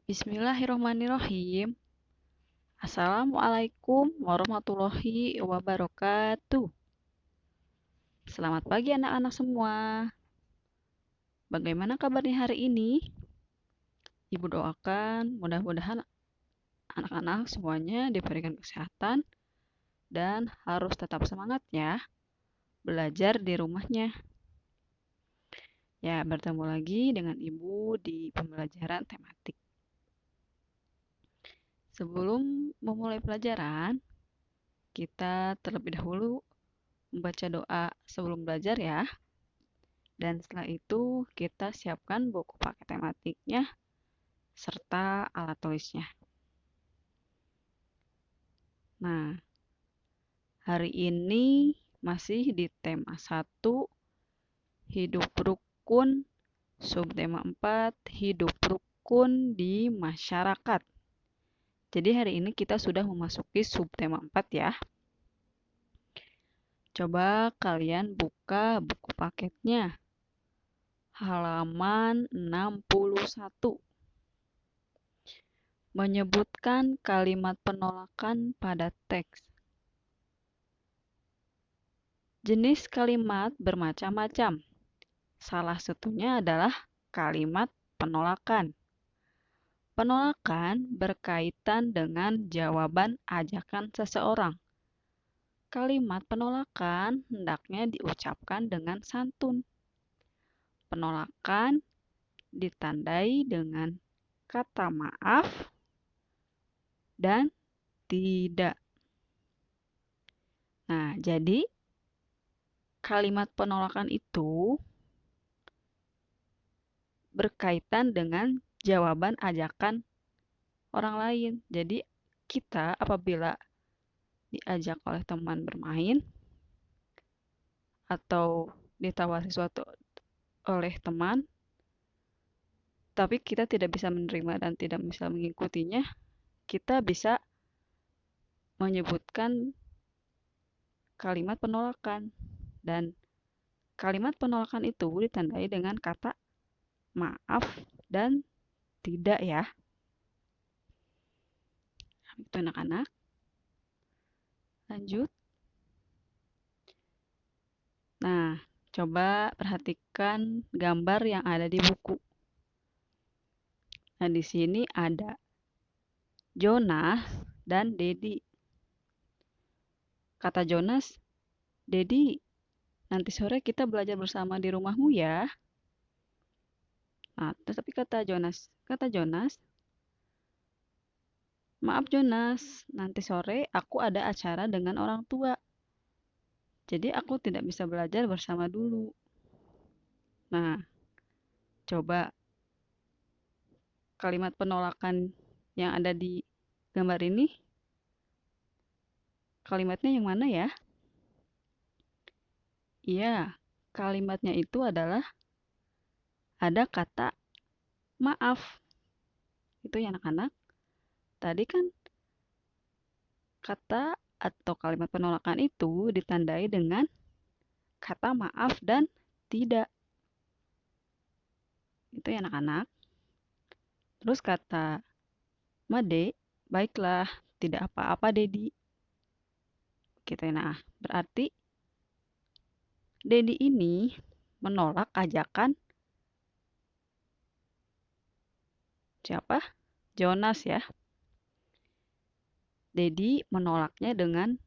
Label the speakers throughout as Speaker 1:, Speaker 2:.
Speaker 1: Bismillahirrahmanirrahim. Assalamualaikum warahmatullahi wabarakatuh. Selamat pagi anak-anak semua. Bagaimana kabarnya hari ini? Ibu doakan mudah-mudahan anak-anak semuanya diberikan kesehatan dan harus tetap semangat ya belajar di rumahnya. Ya, bertemu lagi dengan Ibu di pembelajaran tematik. Sebelum memulai pelajaran, kita terlebih dahulu membaca doa sebelum belajar ya. Dan setelah itu kita siapkan buku paket tematiknya serta alat tulisnya. Nah, hari ini masih di tema 1, hidup rukun, subtema 4, hidup rukun di masyarakat. Jadi hari ini kita sudah memasuki subtema 4 ya. Coba kalian buka buku paketnya. Halaman 61. Menyebutkan kalimat penolakan pada teks. Jenis kalimat bermacam-macam. Salah satunya adalah kalimat penolakan. Penolakan berkaitan dengan jawaban ajakan seseorang. Kalimat penolakan hendaknya diucapkan dengan santun. Penolakan ditandai dengan kata maaf dan tidak. Nah, jadi kalimat penolakan itu berkaitan dengan jawaban ajakan orang lain. Jadi, kita apabila diajak oleh teman bermain atau ditawari sesuatu oleh teman, tapi kita tidak bisa menerima dan tidak bisa mengikutinya, kita bisa menyebutkan kalimat penolakan. Dan kalimat penolakan itu ditandai dengan kata maaf dan tidak ya. Itu anak-anak. Lanjut. Nah, coba perhatikan gambar yang ada di buku. Nah, di sini ada Jonas dan Dedi. Kata Jonas, Dedi, nanti sore kita belajar bersama di rumahmu ya. Nah, tetapi kata Jonas, maaf Jonas, nanti sore aku ada acara dengan orang tua. Jadi aku tidak bisa belajar bersama dulu. Nah, coba kalimat penolakan yang ada di gambar ini, kalimatnya yang mana ya? Iya, kalimatnya itu adalah ada kata maaf. Itu ya anak-anak. Tadi kan kata atau kalimat penolakan itu ditandai dengan kata maaf dan tidak. Itu ya anak-anak. Terus kata Made, baiklah, tidak apa-apa Dedi. Gitu ya. Nah, berarti Dedi ini menolak ajakan siapa? Jonas ya. Dedi menolaknya dengan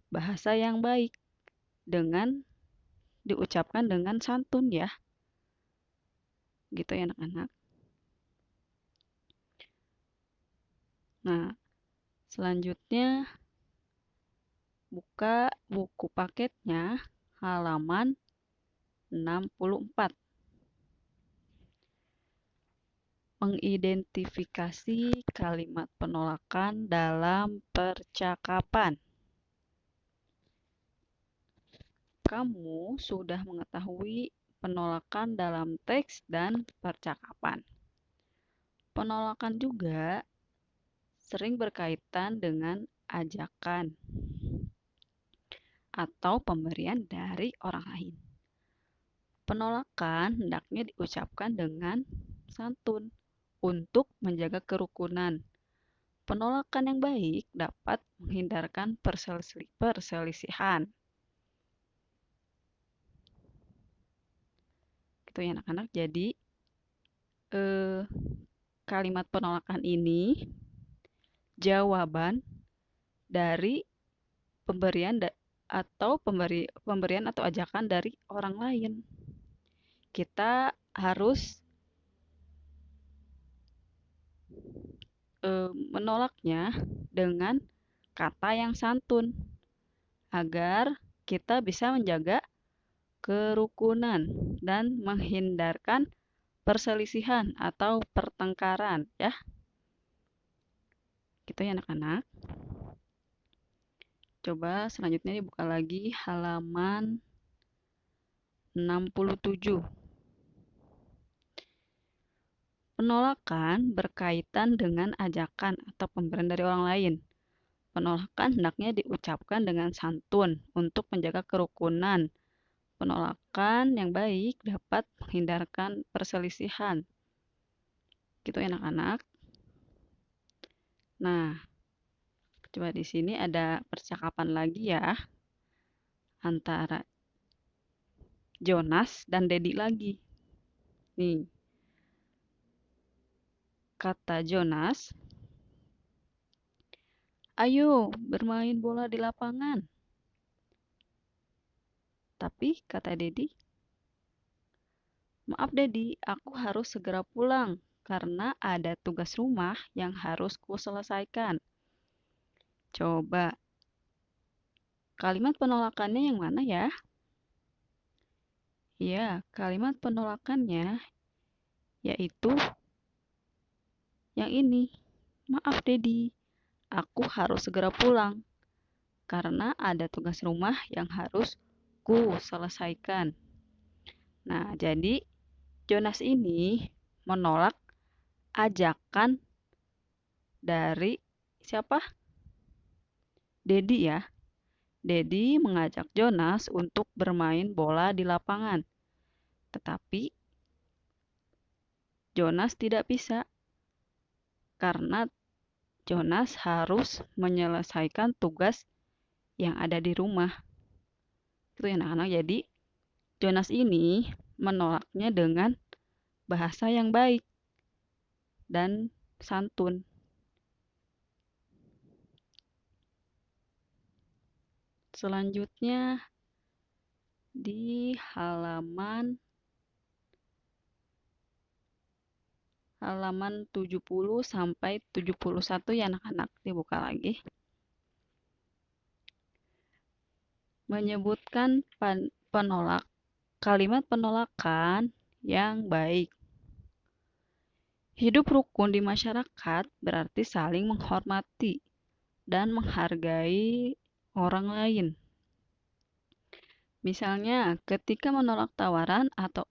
Speaker 1: bahasa yang baik, dengan diucapkan dengan santun ya. Gitu ya anak-anak. Nah, selanjutnya buka buku paketnya halaman 64. Mengidentifikasi kalimat penolakan dalam percakapan. Kamu sudah mengetahui penolakan dalam teks dan percakapan. Penolakan juga sering berkaitan dengan ajakan atau pemberian dari orang lain. Penolakan hendaknya diucapkan dengan santun. untuk menjaga kerukunan. Penolakan yang baik dapat menghindarkan perselisihan. Gitu ya anak-anak. Jadi kalimat penolakan ini jawaban dari pemberian atau ajakan dari orang lain. Kita harus menolaknya dengan kata yang santun agar kita bisa menjaga kerukunan dan menghindarkan perselisihan atau pertengkaran ya. Gitu ya anak-anak. Coba selanjutnya dibuka lagi halaman 67. Penolakan berkaitan dengan ajakan atau pemberian dari orang lain. Penolakan hendaknya diucapkan dengan santun untuk menjaga kerukunan. Penolakan yang baik dapat menghindarkan perselisihan. Gitu ya anak-anak. Nah, coba di sini ada percakapan lagi ya antara Jonas dan Dedi lagi. Nih, kata Jonas, "Ayo bermain bola di lapangan." Tapi kata Dedi, "Maaf Dedi, aku harus segera pulang karena ada tugas rumah yang harus kuselesaikan." Coba, kalimat penolakannya yang mana ya? Ya, kalimat penolakannya yaitu yang ini. "Maaf Dedi, aku harus segera pulang karena ada tugas rumah yang harus selesaikan." Nah, jadi Jonas ini menolak ajakan dari siapa? Dedi ya. Dedi mengajak Jonas untuk bermain bola di lapangan. Tetapi Jonas tidak bisa karena Jonas harus menyelesaikan tugas yang ada di rumah. Itu ya anak-anak. Jadi Jonas ini menolaknya dengan bahasa yang baik dan santun. Selanjutnya di halaman 70 sampai 71 ya anak-anak, dibuka lagi. Menyebutkan kalimat penolakan yang baik. Hidup rukun di masyarakat berarti saling menghormati dan menghargai orang lain. Misalnya, ketika menolak tawaran atau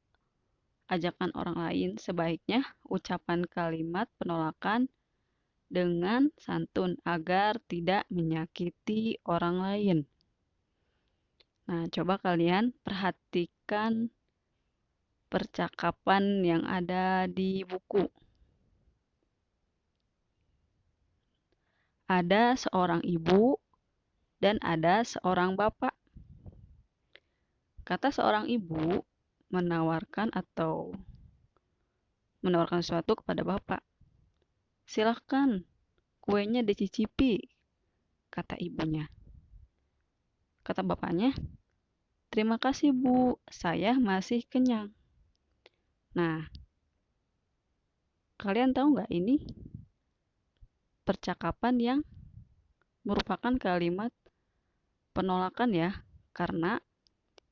Speaker 1: ajakan orang lain, sebaiknya ucapan kalimat penolakan dengan santun agar tidak menyakiti orang lain. Nah, coba kalian perhatikan percakapan yang ada di buku. Ada seorang ibu dan ada seorang bapak. Kata seorang ibu menawarkan sesuatu kepada bapak. "Silahkan, kuenya dicicipi," kata ibunya. Kata bapaknya, "Terima kasih Bu, saya masih kenyang." Nah, kalian tahu nggak ini percakapan yang merupakan kalimat penolakan ya, karena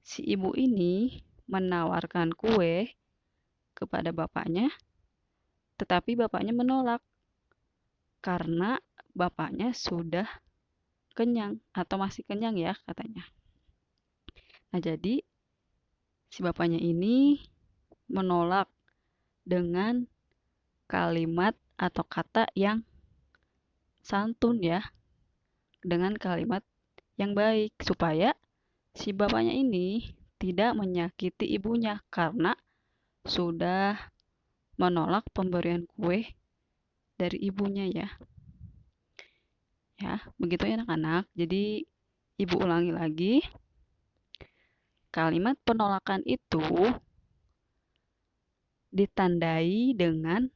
Speaker 1: si ibu ini menawarkan kue kepada bapaknya, tetapi bapaknya menolak karena bapaknya sudah kenyang atau masih kenyang ya katanya. Nah, jadi si bapaknya ini menolak dengan kalimat atau kata yang santun ya, dengan kalimat yang baik supaya si bapaknya ini tidak menyakiti ibunya karena sudah menolak pemberian kue dari ibunya ya. Ya, begitu ya anak-anak. Jadi ibu ulangi lagi. Kalimat penolakan itu ditandai dengan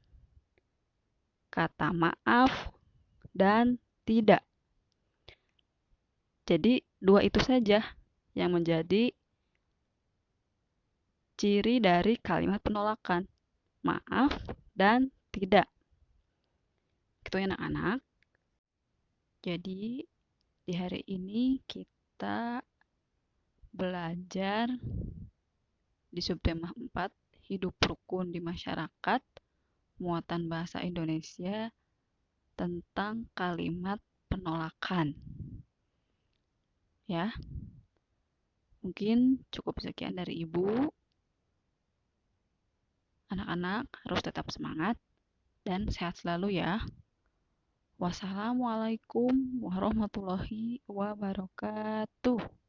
Speaker 1: kata maaf dan tidak. Jadi dua itu saja yang menjadi ciri dari kalimat penolakan. Maaf dan tidak. Gitu ya anak-anak. Jadi di hari ini kita belajar di subtema 4 hidup rukun di masyarakat, muatan bahasa Indonesia tentang kalimat penolakan. Ya. Mungkin cukup sekian dari Ibu. Anak-anak harus tetap semangat dan sehat selalu ya. Wassalamualaikum warahmatullahi wabarakatuh.